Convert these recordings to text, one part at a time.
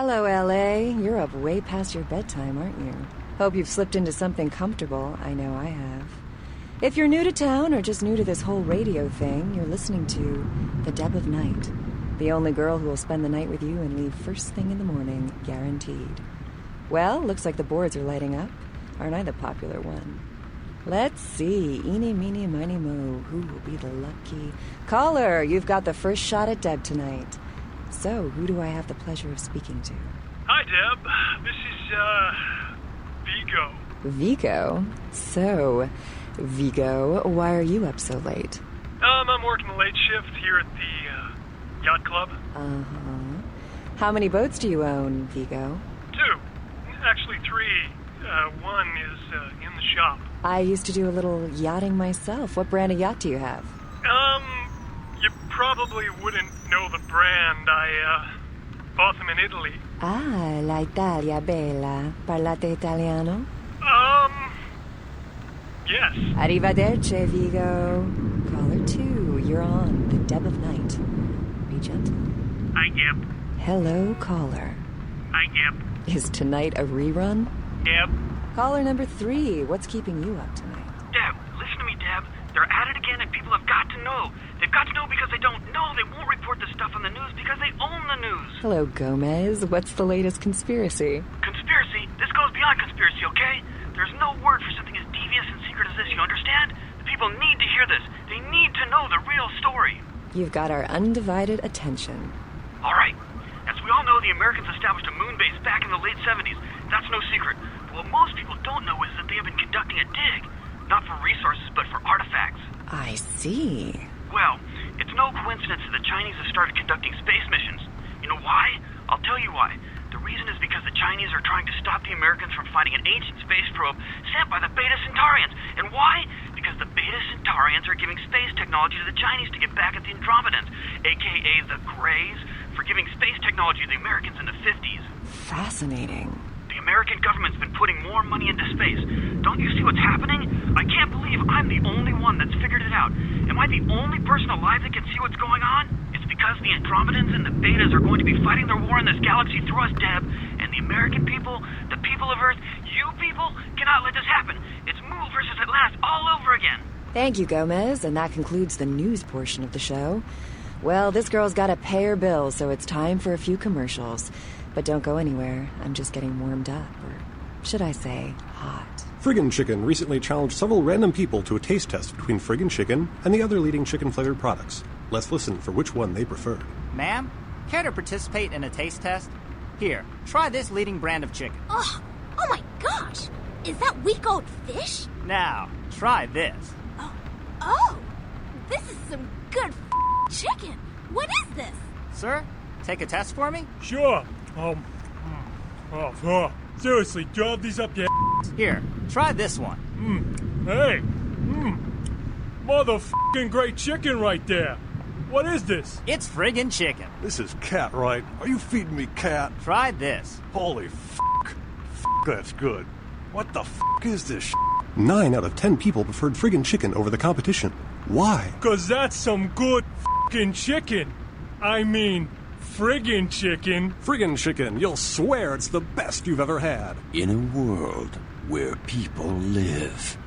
Hello, L.A. You're up way past your bedtime, aren't you? Hope you've slipped into something comfortable. I know I have. If you're new to town or just new to this whole radio thing, you're listening to the Deb of Night. The only girl who will spend the night with you and leave first thing in the morning, guaranteed. Well, looks like the boards are lighting up. Aren't I the popular one? Let's see. Eeny, meeny, miny, mo. Who will be the lucky... Caller, you've got the first shot at Deb tonight. So, who do I have the pleasure of speaking to? Hi, Deb. This is, Vigo. Vigo? So, Vigo, why are you up so late? I'm working the late shift here at the, yacht club. Uh-huh. How many boats do you own, Vigo? 2. Actually, 3. One is, in the shop. I used to do a little yachting myself. What brand of yacht do you have? You probably wouldn't know the brand. I, bought them in Italy. Ah, la Italia bella. Parlate italiano? Yes. Arrivederci, Vigo. Caller 2, you're on the Deb of Night. Be gentle. Hi, Deb. Hello, caller. Hi, Deb. Is tonight a rerun? Deb. Caller number 3, what's keeping you up tonight? Deb, listen to me, Deb. They're at it again and people have got to know. They've got to know because they don't know. They won't report the stuff on the news because they own the news. Hello, Gomez. What's the latest conspiracy? Conspiracy? This goes beyond conspiracy, okay? There's no word for something as devious and secret as this, you understand? The people need to hear this. They need to know the real story. You've got our undivided attention. All right. As we all know, the Americans established a moon base back in the late 70s. That's no secret. What most people don't know is that they have been conducting a dig. Not for resources, but for artifacts. I see. Well, it's no coincidence that the Chinese have started conducting space missions. You know why? I'll tell you why. The reason is because the Chinese are trying to stop the Americans from finding an ancient space probe sent by the Beta Centaurians. And why? Because the Beta Centaurians are giving space technology to the Chinese to get back at the Andromedans, a.k.a. the Greys, for giving space technology to the Americans in the 50s. Fascinating. The American government's been putting more money into space. Don't you see what's happening? I can't believe I'm the only one that's figured it out. Am I the only person alive that can see what's going on? It's because the Andromedans and the Betas are going to be fighting their war in this galaxy through us, Deb. And the American people, the people of Earth, you people, cannot let this happen. It's Mool versus Atlantis all over again. Thank you, Gomez, and that concludes the news portion of the show. Well, this girl's got to pay her bills, so it's time for a few commercials. But don't go anywhere. I'm just getting warmed up, or should I say, hot. Friggin' Chicken recently challenged several random people to a taste test between Friggin' Chicken and the other leading chicken-flavored products. Let's listen for which one they preferred. Ma'am, care to participate in a taste test? Here, try this leading brand of chicken. Oh my gosh! Is that week-old fish? Now, try this. Oh, this is some good chicken. What is this? Sir, take a test for me? Sure. Seriously, do you have these up your Here, try this one. Hey. Motherfucking great chicken right there. What is this? It's friggin' chicken. This is cat, right? Are you feeding me cat? Try this. Holy fuck. That's good. What the fuck is this 9 out of 10 people preferred Friggin' Chicken over the competition. Why? 'Cause that's some good fucking chicken. I mean, friggin' chicken. Friggin' Chicken, you'll swear it's the best you've ever had. In a world where people live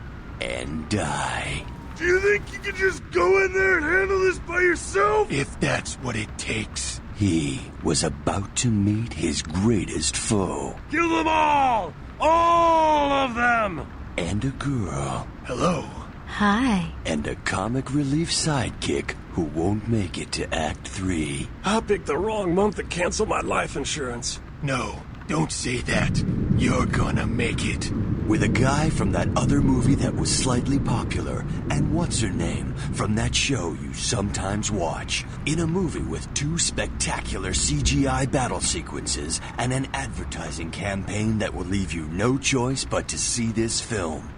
and die. Do you think you can just go in there and handle this by yourself? If that's what it takes. He was about to meet his greatest foe. Kill them all! All of them! And a girl. Hello. Hi. And a comic relief sidekick who won't make it to Act 3. I picked the wrong month to cancel my life insurance. No, don't say that. You're gonna make it. With a guy from that other movie that was slightly popular, and what's her name from that show you sometimes watch. In a movie with 2 spectacular CGI battle sequences and an advertising campaign that will leave you no choice but to see this film.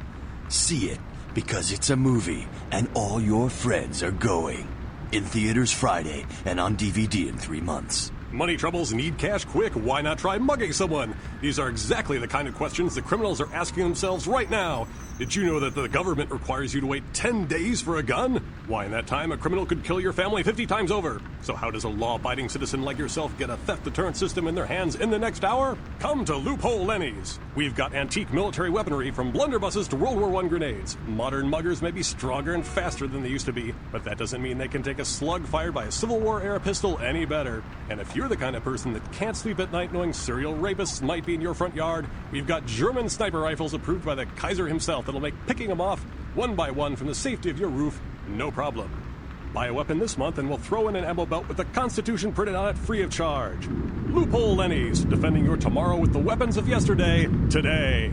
See it because it's a movie and all your friends are going. In theaters Friday and on DVD in 3 months. Money troubles, need cash quick? Why not try mugging someone? These are exactly the kind of questions the criminals are asking themselves right now. Did you know that the government requires you to wait 10 days for a gun? Why, in that time, a criminal could kill your family 50 times over. So how does a law-abiding citizen like yourself get a theft deterrent system in their hands in the next hour? Come to Loophole Lenny's. We've got antique military weaponry from blunderbusses to World War I grenades. Modern muggers may be stronger and faster than they used to be, but that doesn't mean they can take a slug fired by a Civil War-era pistol any better. And if you're the kind of person that can't sleep at night knowing serial rapists might be in your front yard, we've got German sniper rifles approved by the Kaiser himself that'll make picking them off one by one from the safety of your roof no problem. Buy a weapon this month and we'll throw in an ammo belt with the Constitution printed on it free of charge. Loophole Lenny's, defending your tomorrow with the weapons of yesterday, today.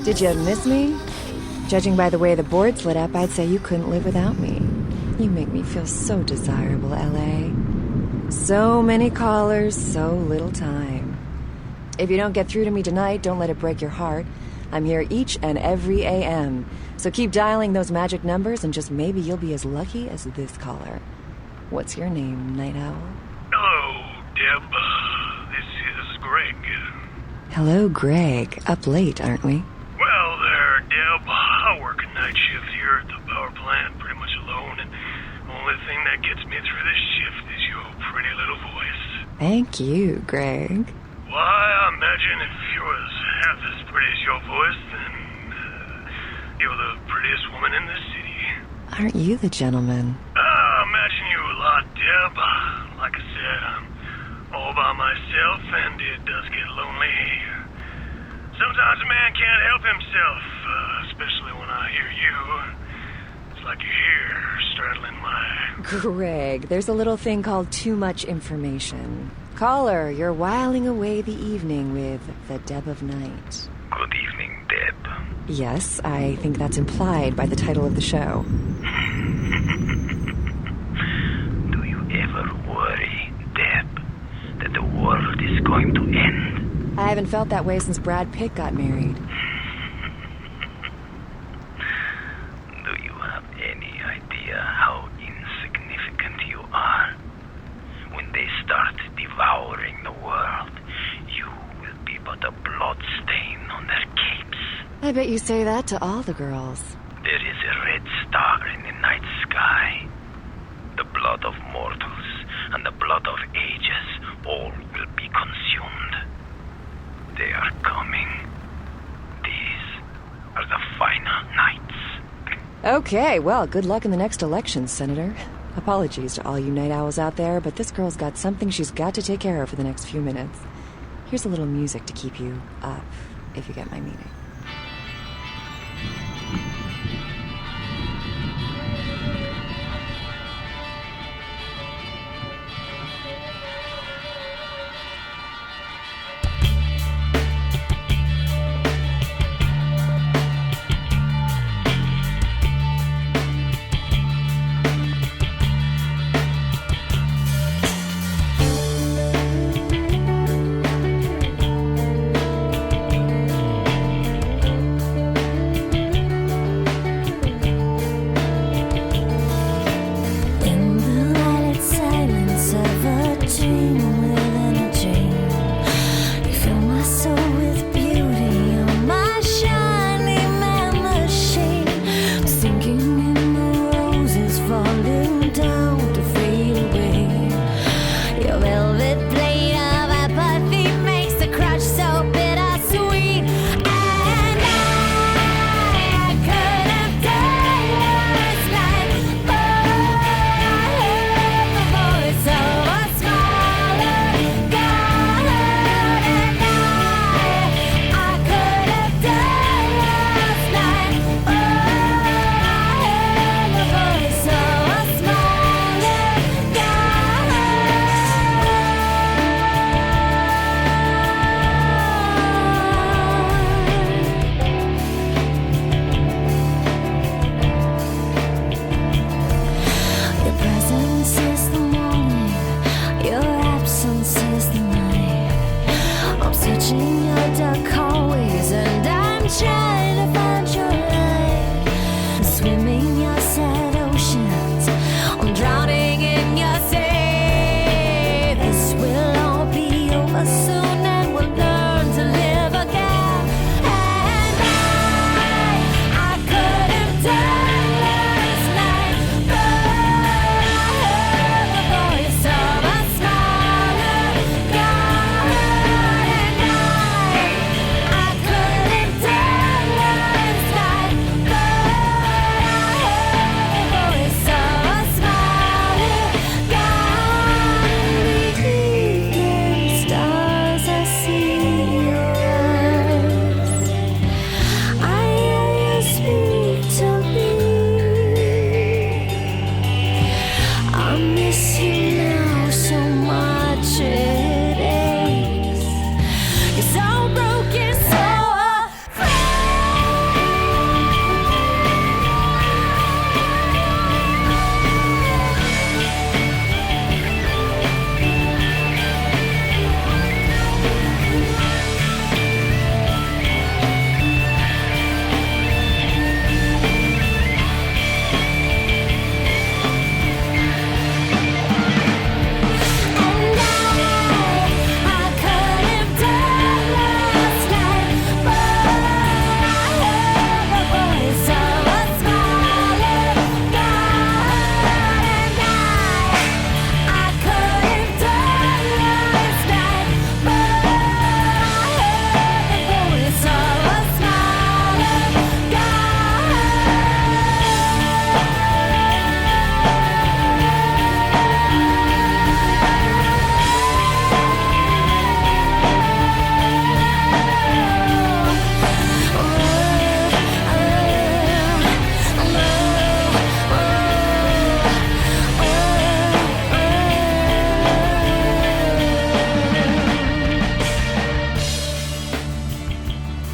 Did you miss me? Judging by the way the board's lit up, I'd say you couldn't live without me. You make me feel so desirable, L.A. So many callers, so little time. If you don't get through to me tonight, don't let it break your heart. I'm here each and every AM. So keep dialing those magic numbers and just maybe you'll be as lucky as this caller. What's your name, Night Owl? Hello, Deb. This is Greg. Hello, Greg. Up late, aren't we? Well there, Deb. I work a night shift here at the power plant pretty much alone, and the only thing that gets me through this shift is your pretty little voice. Thank you, Greg. Why, I imagine if you was half as pretty as your voice, then you're the prettiest woman in the city. Aren't you the gentleman? I imagine you a lot, Deb. Like I said, I'm all by myself, and it does get lonely here. Sometimes a man can't help himself, especially when I hear you. It's like you're here, straddling my... Greg, there's a little thing called too much information. Caller, you're whiling away the evening with the Deb of Night. Good evening, Deb. Yes, I think that's implied by the title of the show. Do you ever worry, Deb, that the world is going to end? I haven't felt that way since Brad Pitt got married. Do you have any idea how insignificant you are? When they start devouring the world, you will be but a blood stain on their capes. I bet you say that to all the girls. There is a red star in the night sky. The blood of mortals and the blood of ages all will be consumed. They are coming. These are the final nights. Okay, well, good luck in the next election, Senator. Apologies to all you night owls out there, but this girl's got something she's got to take care of for the next few minutes. Here's a little music to keep you up, if you get my meaning.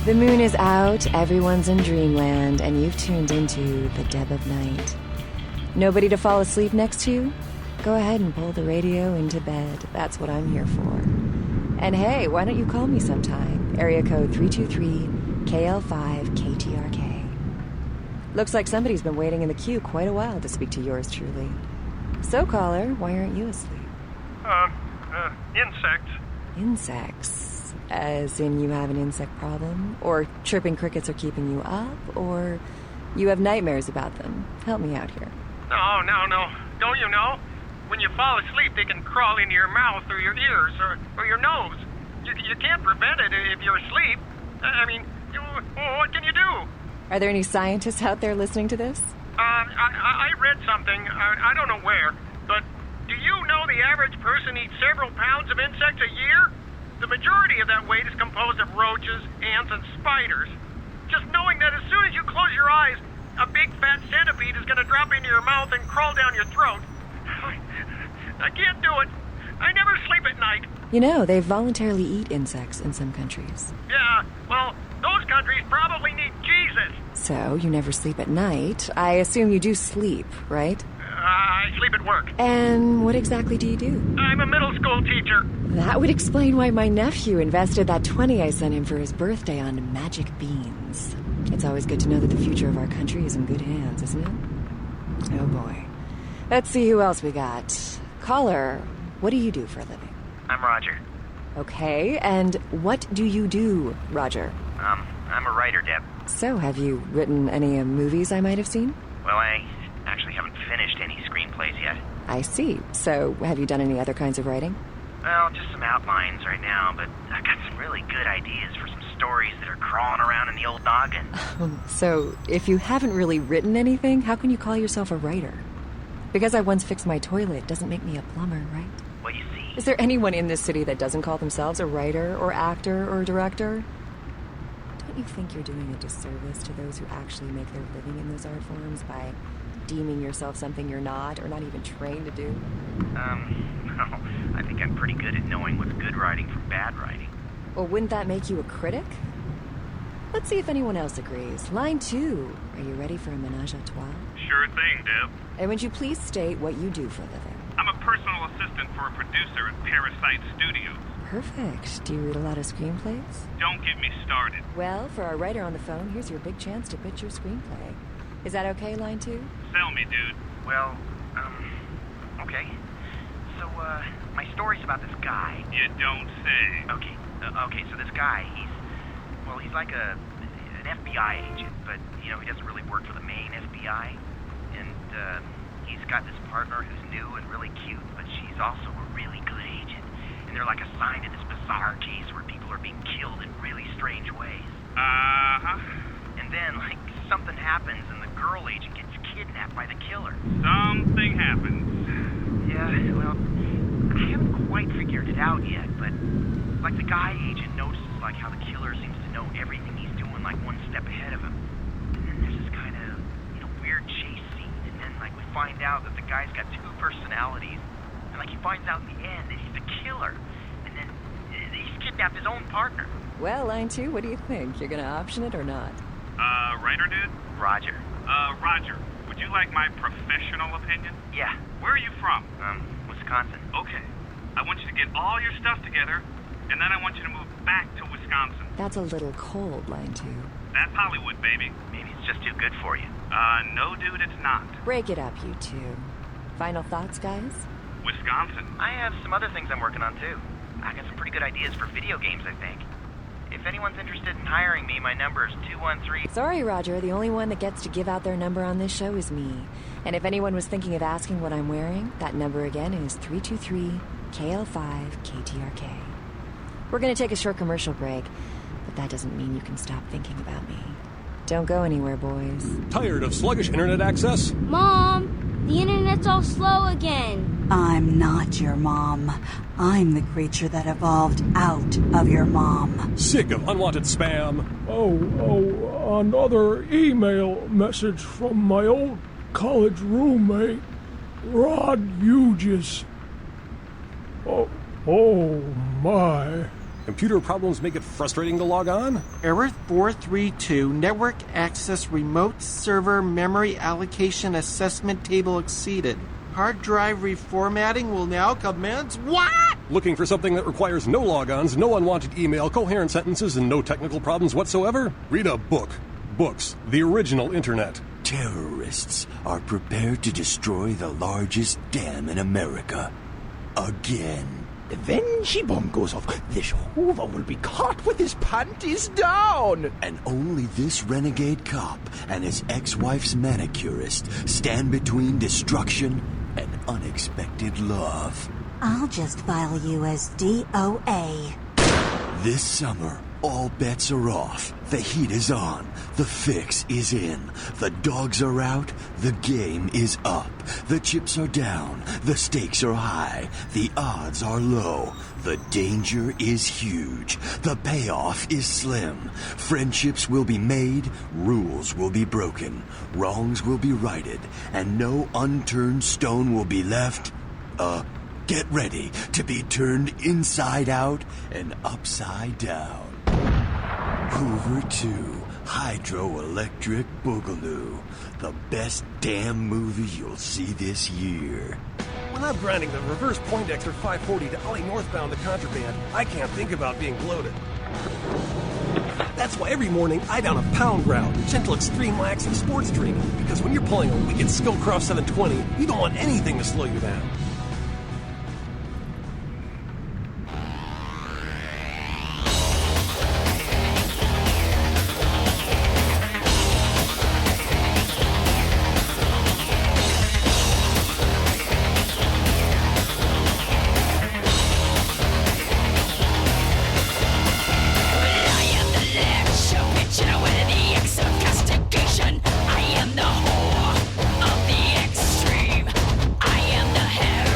The moon is out, everyone's in dreamland, and you've tuned into the Deb of Night. Nobody to fall asleep next to you? Go ahead and pull the radio into bed. That's what I'm here for. And hey, why don't you call me sometime? Area code 323-KL5-KTRK. Looks like somebody's been waiting in the queue quite a while to speak to yours truly. So, caller, why aren't you asleep? Insects. Insects? As in you have an insect problem? Or chirping crickets are keeping you up? Or you have nightmares about them? Help me out here. No. Don't you know? When you fall asleep, they can crawl into your mouth or your ears or your nose. You can't prevent it if you're asleep. I mean, what can you do? Are there any scientists out there listening to this? I read something, I don't know where, but do you know the average person eats several pounds of insects a year? The majority of that weight is composed of roaches, ants, and spiders. Just knowing that as soon as you close your eyes, a big fat centipede is going to drop into your mouth and crawl down your throat. I can't do it. I never sleep at night. You know, they voluntarily eat insects in some countries. Yeah, well, those countries probably need Jesus. So, you never sleep at night. I assume you do sleep, right? I sleep at work. And what exactly do you do? I'm a middle school teacher. That would explain why my nephew invested that 20 I sent him for his birthday on magic beans. It's always good to know that the future of our country is in good hands, isn't it? Oh boy. Let's see who else we got. Caller, what do you do for a living? I'm Roger. Okay, and what do you do, Roger? I'm a writer, Deb. So, have you written any movies I might have seen? Well, I actually haven't finished any screenplays yet. I see. So, have you done any other kinds of writing? Well, just some outlines right now, but I've got some really good ideas for some stories that are crawling around in the old noggin. So, if you haven't really written anything, how can you call yourself a writer? Because I once fixed my toilet doesn't make me a plumber, right? Well, you see... Is there anyone in this city that doesn't call themselves a writer or actor or director? Don't you think you're doing a disservice to those who actually make their living in those art forms by deeming yourself something you're not or not even trained to do? No. I think I'm pretty good at knowing what's good writing from bad writing. Well, wouldn't that make you a critic? Let's see if anyone else agrees. Line 2. Are you ready for a menage a trois? Sure thing, Deb. And would you please state what you do for a living? I'm a personal assistant for a producer at Parasite Studios. Perfect. Do you read a lot of screenplays? Don't get me started. Well, for our writer on the phone, here's your big chance to pitch your screenplay. Is that okay, line 2? Sell me, dude. Well, okay. So, my story's about this guy. You don't say. Okay, so this guy, he's like an FBI agent, but, he doesn't really work for the main FBI. And, he's got this partner who's new and really cute, but she's also a really good agent. And they're like assigned to this bizarre case where people are being killed in really strange ways. Uh-huh. And then, something happens and the girl agent gets kidnapped by the killer. Something happens. Yeah, well, I haven't quite figured it out yet, but, the guy agent notices, how the killer seems to know everything he's doing, one step ahead of him. And then there's this kind of, weird chase scene, and then, we find out that the guy's got two personalities, and, he finds out in the end that he's the killer, and then he's kidnapped his own partner. Well, line 2, what do you think? You're gonna option it or not? Writer dude? Roger. Roger, would you like my professional opinion? Yeah. Where are you from? Wisconsin. Okay. I want you to get all your stuff together, and then I want you to move back to Wisconsin. That's a little cold, line 2. That's Hollywood, baby. Maybe it's just too good for you. No, dude, it's not. Break it up, you two. Final thoughts, guys? Wisconsin. I have some other things I'm working on, too. I got some pretty good ideas for video games, I think. If anyone's interested in hiring me, my number is 213... Sorry, Roger. The only one that gets to give out their number on this show is me. And if anyone was thinking of asking what I'm wearing, that number again is 323-KL5-KTRK. We're going to take a short commercial break, but that doesn't mean you can stop thinking about me. Don't go anywhere, boys. Tired of sluggish internet access? Mom, the internet's all slow again. I'm not your mom. I'm the creature that evolved out of your mom. Sick of unwanted spam? Oh, another email message from my old college roommate, Rod Hughes. Oh my. Computer problems make it frustrating to log on? Error 432, network access remote server memory allocation assessment table exceeded. Hard drive reformatting will now commence. What? Looking for something that requires no logons, no unwanted email, coherent sentences, and no technical problems whatsoever? Read a book. Books, the original internet. Terrorists are prepared to destroy the largest dam in America. Again. When she bomb goes off, this Hoover will be caught with his panties down. And only this renegade cop and his ex-wife's manicurist stand between destruction and unexpected love. I'll just file you as DOA. This summer, all bets are off. The heat is on. The fix is in. The dogs are out. The game is up. The chips are down. The stakes are high. The odds are low. The danger is huge. The payoff is slim. Friendships will be made. Rules will be broken. Wrongs will be righted. And no unturned stone will be left. Get ready to be turned inside out and upside down. Hoover 2, Hydroelectric Boogaloo. The best damn movie you'll see this year. When I'm grinding the reverse Poindexter 540 to Ollie northbound the contraband, I can't think about being bloated. That's why every morning I down a pound ground, gentle extreme lax and sports drink. Because when you're pulling a wicked Skillcross 720, you don't want anything to slow you down. I am the whore of the extreme. I am the hero.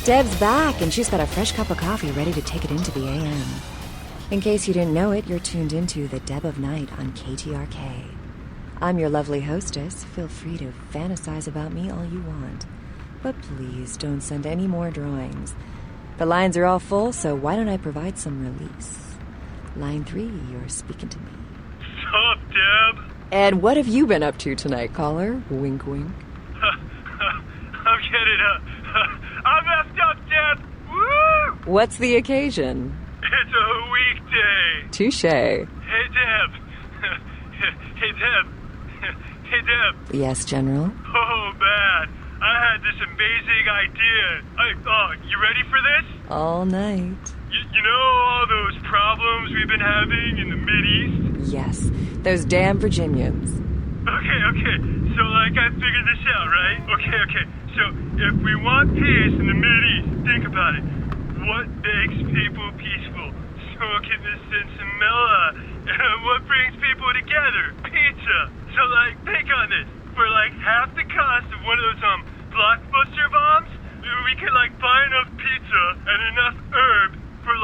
Deb's back, and she's got a fresh cup of coffee ready to take it into the AM. In case you didn't know it, you're tuned into the Deb of Night on KTRK. I'm your lovely hostess. Feel free to fantasize about me all you want. But please don't send any more drawings. The lines are all full, so why don't I provide some release? Line 3, you're speaking to me. Sup, Deb? And what have you been up to tonight, caller? Wink, wink. I'm getting I messed up, Deb! Woo! What's the occasion? It's a weekday. Touche. Hey, Deb. Hey, Deb. Hey, Deb. Yes, General? Oh, man. I had this amazing idea. You ready for this? All night. You know all those problems we've been having in the Mideast? Yes, those damn Virginians. Okay. So, I figured this out, right? Okay. So, if we want peace in the Mideast, think about it. What makes people peaceful? Smoking the Sinsemilla. What brings people together? Pizza. So, think on this. For, half the cost of one of those, blockbuster bombs, we could, buy enough pizza and enough herb for,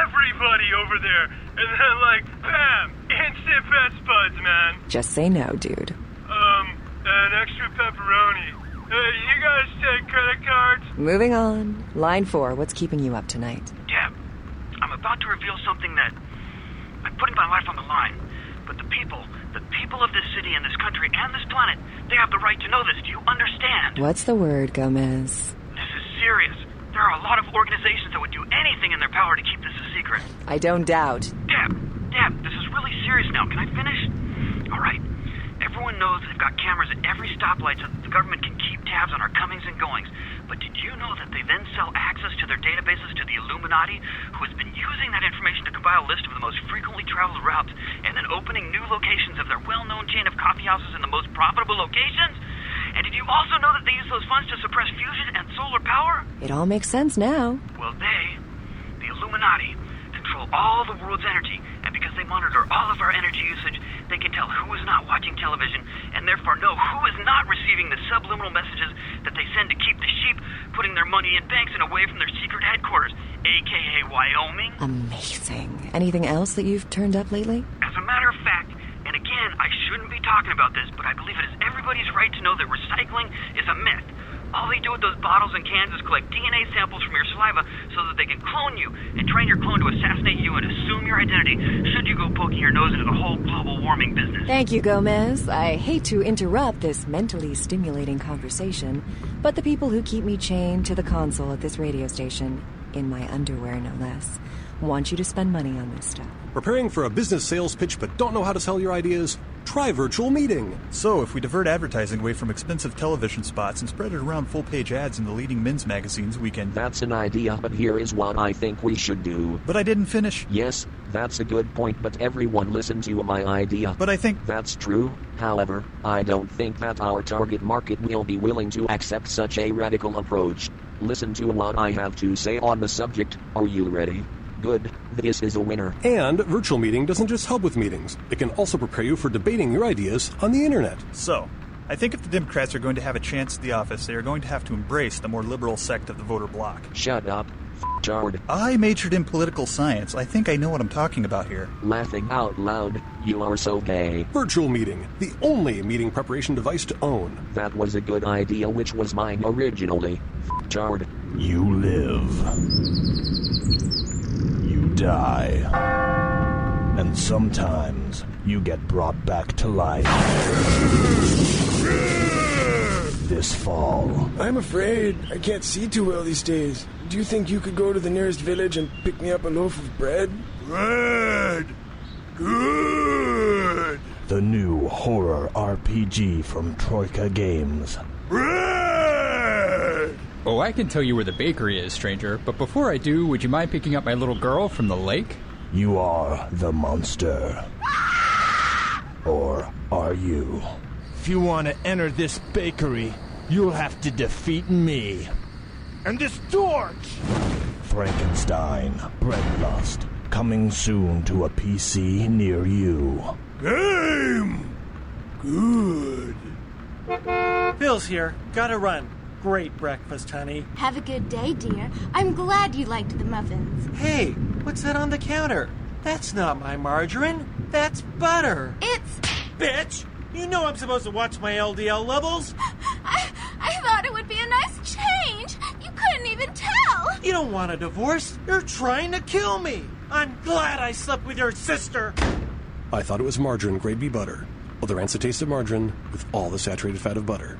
everybody over there. And then, bam! Instant best buds, man. Just say no, dude. An extra pepperoni. You guys take credit cards? Moving on. Line 4, what's keeping you up tonight? Deb, I'm about to reveal something that I'm putting my life on the line. But the people of this city and this country and this planet, they have the right to know this. Do you understand? What's the word, Gomez? This is serious. There are a lot of organizations that would do anything in their power to keep this a secret. I don't doubt. Deb, this is really serious now. Can I finish? All right. Everyone knows they've got cameras at every stoplight so that the government can keep tabs on our comings and goings. But did you know that they then sell access to their databases to the Illuminati, who has been using that information to compile a list of the most frequently traveled routes and then opening new locations of their well-known chain of coffee houses in the most profitable locations? And did you also know that they use those funds to suppress fusion and solar power? It all makes sense now. Well, the Illuminati, control all the world's energy, and because they monitor all of our energy usage, they can tell who is not watching television, and therefore know who is not receiving the subliminal messages that they send to keep the sheep putting their money in banks and away from their secret headquarters, aka Wyoming. Amazing. Anything else that you've turned up lately? As a matter of fact, and again, I shouldn't be talking about this, but I believe it is everybody's right to know that recycling is a myth. All they do with those bottles and cans is collect DNA samples from your saliva so that they can clone you and train your clone to assassinate you and assume your identity should you go poking your nose into the whole global warming business. Thank you, Gomez. I hate to interrupt this mentally stimulating conversation, but the people who keep me chained to the console at this radio station, in my underwear no less, want you to spend money on this stuff. Preparing for a business sales pitch but don't know how to sell your ideas? Try virtual meeting. So, if we divert advertising away from expensive television spots and spread it around full-page ads in the leading men's magazines, we can... That's an idea, but here is what I think we should do. But I didn't finish. Yes, that's a good point, but everyone listen to my idea. But I think... That's true. However, I don't think that our target market will be willing to accept such a radical approach. Listen to what I have to say on the subject. Are you ready? Good. This is a winner. And virtual meeting doesn't just help with meetings. It can also prepare you for debating your ideas on the internet. So, I think if the Democrats are going to have a chance at the office, they are going to have to embrace the more liberal sect of the voter bloc. Shut up, f***ard. I majored in political science. I think I know what I'm talking about here. Laughing out loud. You are so gay. Virtual meeting. The only meeting preparation device to own. That was a good idea, which was mine originally. F***ard. You live. Die. And sometimes you get brought back to life. This fall. I'm afraid I can't see too well these days. Do you think you could go to the nearest village and pick me up a loaf of bread? Bread! Good! The new horror RPG from Troika Games. Bread! Oh, I can tell you where the bakery is, stranger, but before I do, would you mind picking up my little girl from the lake? You are the monster. Or are you? If you want to enter this bakery, you'll have to defeat me. And this torch! Frankenstein, Breadlust, coming soon to a PC near you. Game! Good. Bill's here. Gotta run. great breakfast, honey. Have a good day, dear. I'm glad you liked the muffins. Hey, what's that on the counter? That's not my margarine. That's butter. It's... Bitch! You know I'm supposed to watch my LDL levels. I thought it would be a nice change. You couldn't even tell. You don't want a divorce. You're trying to kill me. I'm glad I slept with your sister. I thought it was margarine grade B butter. Well, the rancid taste of margarine with all the saturated fat of butter.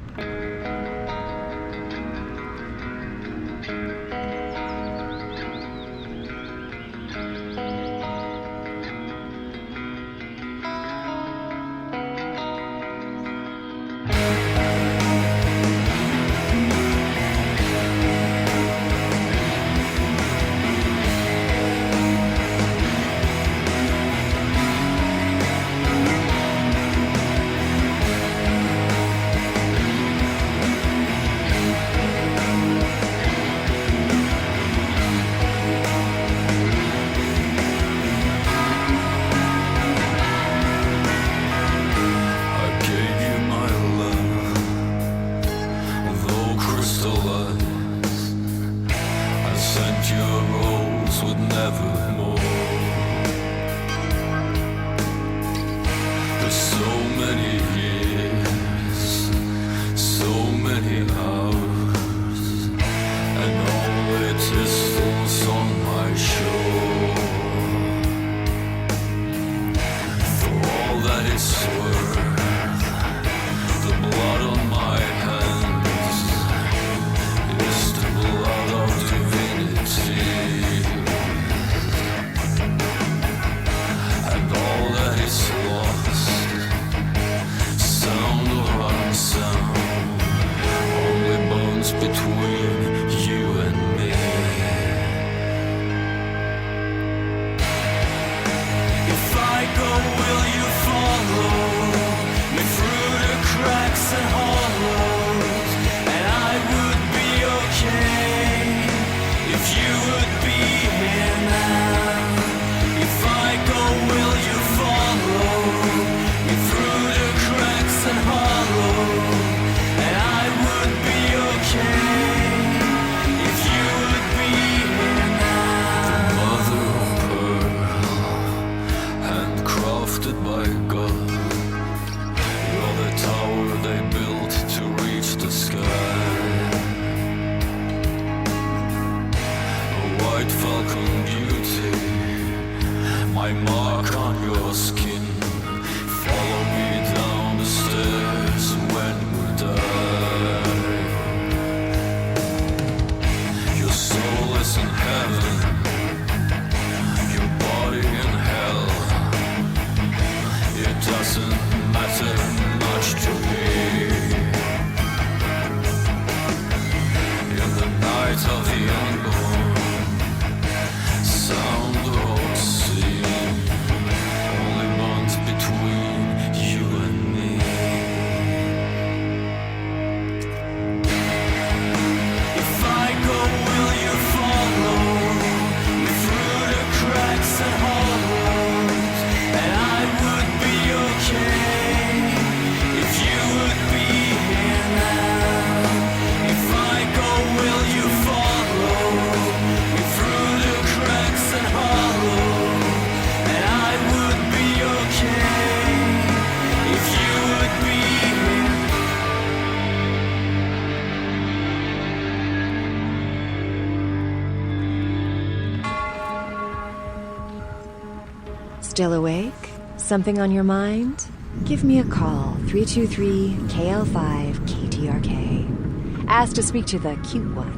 Still awake? Something on your mind? Give me a call, 323-KL5-KTRK. Ask to speak to the cute one.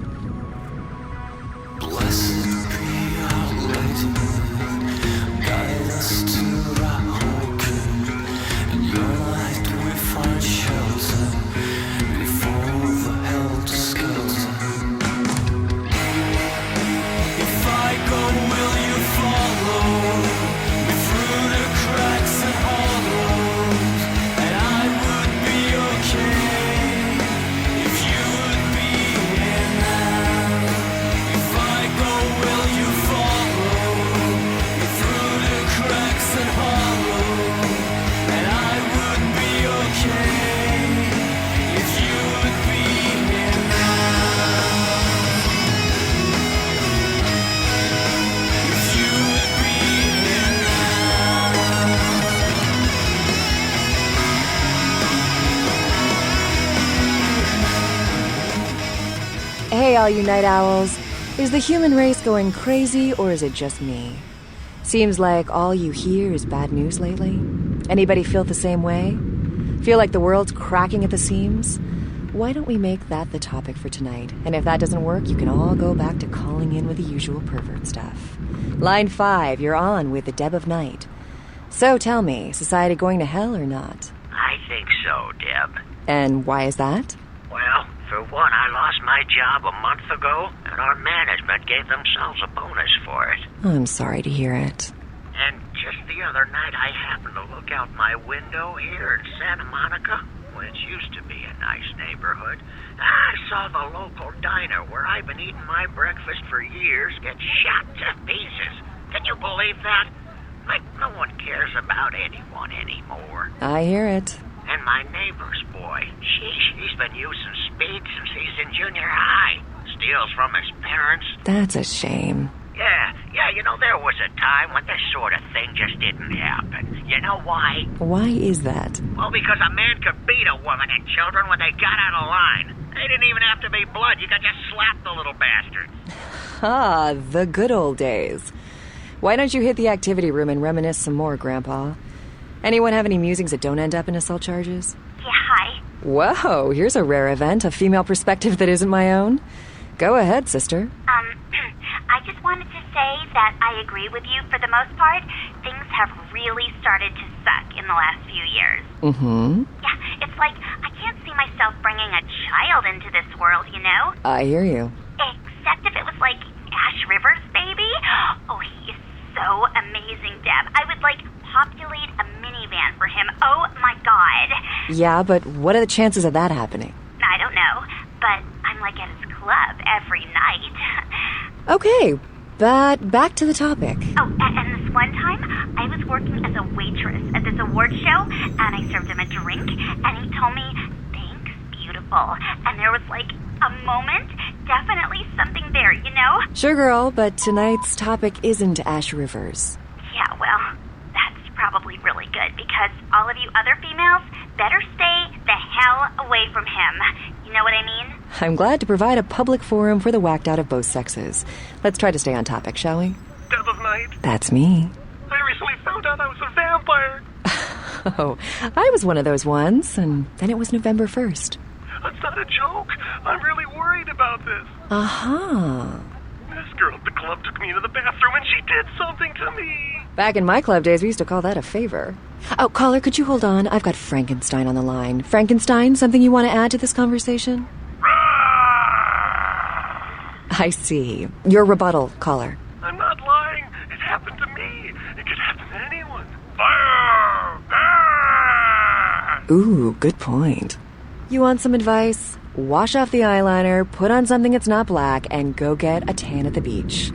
Blessed be our Lady, guide us to thy hope. In your light we find shelter before the helter-skelter. If I go, will you follow me through the cracks and hollows? And I would be okay if you would be here now. Hey, all you night owls. Is the human race going crazy, or is it just me? Seems like all you hear is bad news lately. Anybody feel the same way? Feel like the world's cracking at the seams? Why don't we make that the topic for tonight? And if that doesn't work, you can all go back to calling in with the usual pervert stuff. Line 5, you're on with the Deb of Night. So tell me, society going to hell or not? I think so, Deb. And why is that? Well, for one, I lost my job a month ago, and our management gave themselves a bonus for it. I'm sorry to hear it. And just the other night, I happened to look out my window here in Santa Monica, which used to be a nice neighborhood. I saw the local diner where I've been eating my breakfast for years get shot to pieces. Can you believe that? Like, no one cares about anyone anymore. I hear it. And my neighbor's boy, he's been using speed since he's in junior high. Steals from his parents. That's a shame. Yeah, there was a time when this sort of thing just didn't happen. You know why? Why is that? Well, because a man could beat a woman and children when they got out of line. They didn't even have to be blood. You could just slap the little bastard. Ah, the good old days. Why don't you hit the activity room and reminisce some more, Grandpa? Anyone have any musings that don't end up in assault charges? Yeah, hi. Whoa, here's a rare event, a female perspective that isn't my own. Go ahead, sister. I just wanted to say that I agree with you for the most part. Things have really started to suck in the last few years. Mm-hmm. Yeah, it's like I can't see myself bringing a child into this world, you know? I hear you. Except if it was like Ash Rivers' baby. Oh, he is so amazing, Deb. I would populate a minivan for him. Oh my god. Yeah, but what are the chances of that happening? I don't know, but I'm at his club every night. Okay, but back to the topic. Oh, and this one time, I was working as a waitress at this award show, and I served him a drink, and he told me, "Thanks, beautiful." And there was a moment, definitely something there, you know? Sure, girl, but tonight's topic isn't Ash Rivers. Yeah, well, that's probably really good, because all of you other females better stay the hell away from him. You know what I mean? I'm glad to provide a public forum for the whacked out of both sexes. Let's try to stay on topic, shall we? Deb of Night. That's me. I recently found out I was a vampire. Oh, I was one of those ones, and then it was November 1st. That's not a joke. I'm really worried about this. Uh-huh. This girl at the club took me into the bathroom and she did something to me. Back in my club days, we used to call that a favor. Oh, caller, could you hold on? I've got Frankenstein on the line. Frankenstein, something you want to add to this conversation? I see. Your rebuttal, caller. I'm not lying. It happened to me. It could happen to anyone. Fire! Ah! Ooh, good point. You want some advice? Wash off the eyeliner, put on something that's not black, and go get a tan at the beach.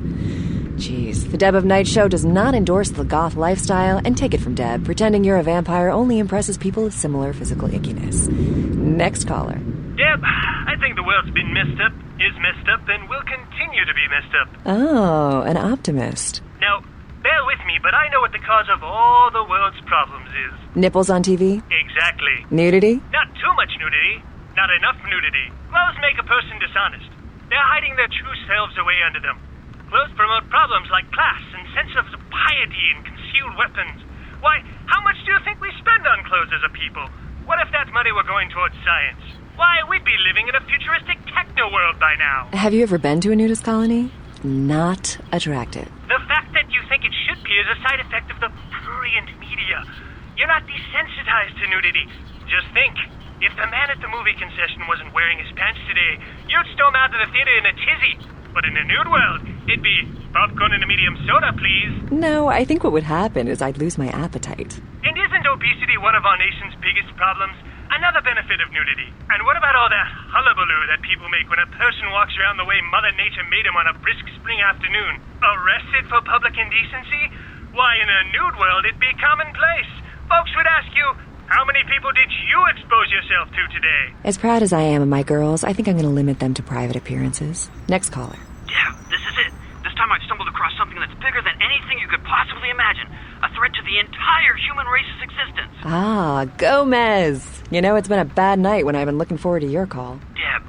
Jeez, the Deb of Night show does not endorse the goth lifestyle, and take it from Deb, pretending you're a vampire only impresses people of similar physical ickiness. Next caller. Deb, I think the world's been messed up, is messed up, and will continue to be messed up. Oh, an optimist. Now, bear with me, but I know what the cause of all the world's problems is. Nipples on TV? Exactly. Nudity? Not too much nudity. Not enough nudity. Clothes make a person dishonest. They're hiding their true selves away under them. Clothes promote problems like class and sense of piety and concealed weapons. Why, how much do you think we spend on clothes as a people? What if that money were going towards science? Why, we'd be living in a futuristic techno world by now. Have you ever been to a nudist colony? Not attractive. The fact that you think it should be is a side effect of the prurient media. You're not desensitized to nudity. Just think. If the man at the movie concession wasn't wearing his pants today, you'd storm out of the theater in a tizzy. But in a nude world, it'd be popcorn and a medium soda, please. No, I think what would happen is I'd lose my appetite. And isn't obesity one of our nation's biggest problems? Another benefit of nudity. And what about all that hullabaloo that people make when a person walks around the way Mother Nature made him on a brisk spring afternoon? Arrested for public indecency? Why, in a nude world, it'd be commonplace. Folks would ask you, how many people did you expose yourself to today? As proud as I am of my girls, I think I'm going to limit them to private appearances. Next caller. Yeah, this is it. This time I've stumbled across something that's bigger than anything you could possibly imagine. A threat to the entire human race's existence. Ah, Gomez. You know, it's been a bad night when I've been looking forward to your call. Deb,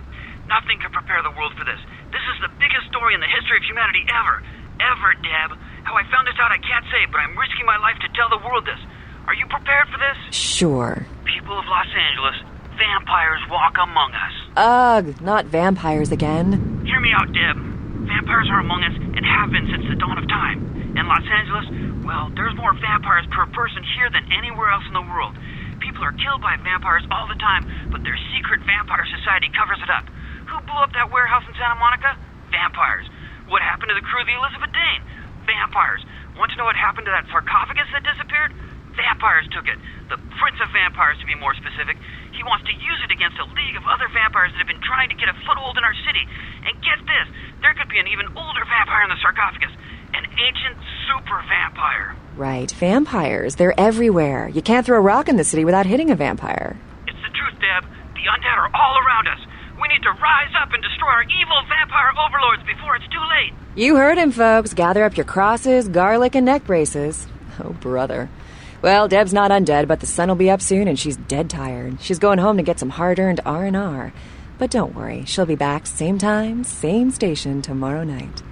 nothing could prepare the world for this. is the biggest story in the history of humanity ever. Ever, Deb. How I found this out I can't say, but I'm risking my life to tell the world this. Are you prepared for this? Sure. People of Los Angeles, vampires walk among us. Ugh, not vampires again. Hear me out, Deb. Vampires are among us and have been since the dawn of time. In Los Angeles, well, there's more vampires per person here than anywhere else in the world. People are killed by vampires all the time, but their secret vampire society covers it up. Who blew up that warehouse in Santa Monica? Vampires. What happened to the crew of the Elizabeth Dane? Vampires. Want to know what happened to that sarcophagus that disappeared? Vampires took it. The Prince of Vampires, to be more specific. He wants to use it against a league of other vampires that have been trying to get a foothold in our city. And get this, there could be an even older vampire in the sarcophagus. An ancient super vampire. Right, vampires. They're everywhere. You can't throw a rock in the city without hitting a vampire. It's the truth, Deb. The undead are all around us. We need to rise up and destroy our evil vampire overlords before it's too late. You heard him, folks. Gather up your crosses, garlic, and neck braces. Oh, brother. Well, Deb's not undead, but the sun will be up soon, and she's dead tired. She's going home to get some hard-earned R&R. But don't worry, she'll be back same time, same station tomorrow night.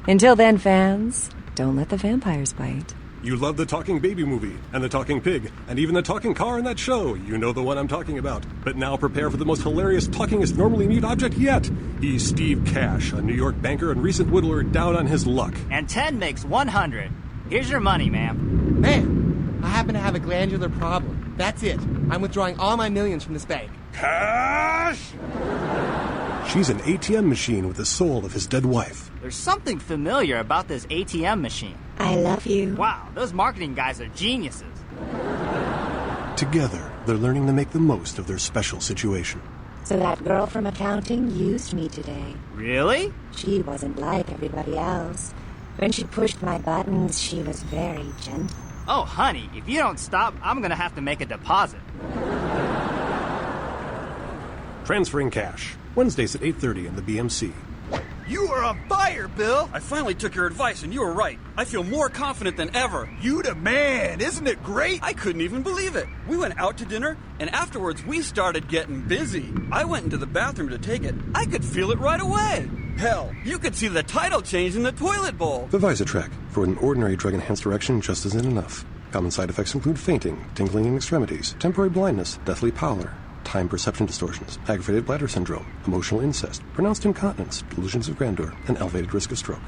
Until then, fans, don't let the vampires bite. You love the talking baby movie, and the talking pig, and even the talking car in that show. You know the one I'm talking about. But now prepare for the most hilarious talkingest normally mute object yet. He's Steve Cash, a New York banker and recent whittler down on his luck. And 10 makes 100. Here's your money, ma'am. Ma'am, I happen to have a glandular problem. That's it. I'm withdrawing all my millions from this bank. Cash! She's an ATM machine with the soul of his dead wife. There's something familiar about this ATM machine. I love you. Wow, those marketing guys are geniuses. Together, they're learning to make the most of their special situation. So that girl from accounting used me today. Really? She wasn't like everybody else. When she pushed my buttons, she was very gentle. Oh, honey, if you don't stop, I'm gonna have to make a deposit. Transferring cash. Wednesdays at 8:30 in the BMC. You are on fire, Bill! I finally took your advice and you were right. I feel more confident than ever. You the man! Isn't it great? I couldn't even believe it. We went out to dinner and afterwards we started getting busy. I went into the bathroom to take it. I could feel it right away. Hell, you could see the title change in the toilet bowl. The Visotrack. For an ordinary drug-enhanced erection just isn't enough. Common side effects include fainting, tingling in extremities, temporary blindness, deathly pallor, time perception distortions, aggravated bladder syndrome, emotional incest, pronounced incontinence, delusions of grandeur, and elevated risk of stroke.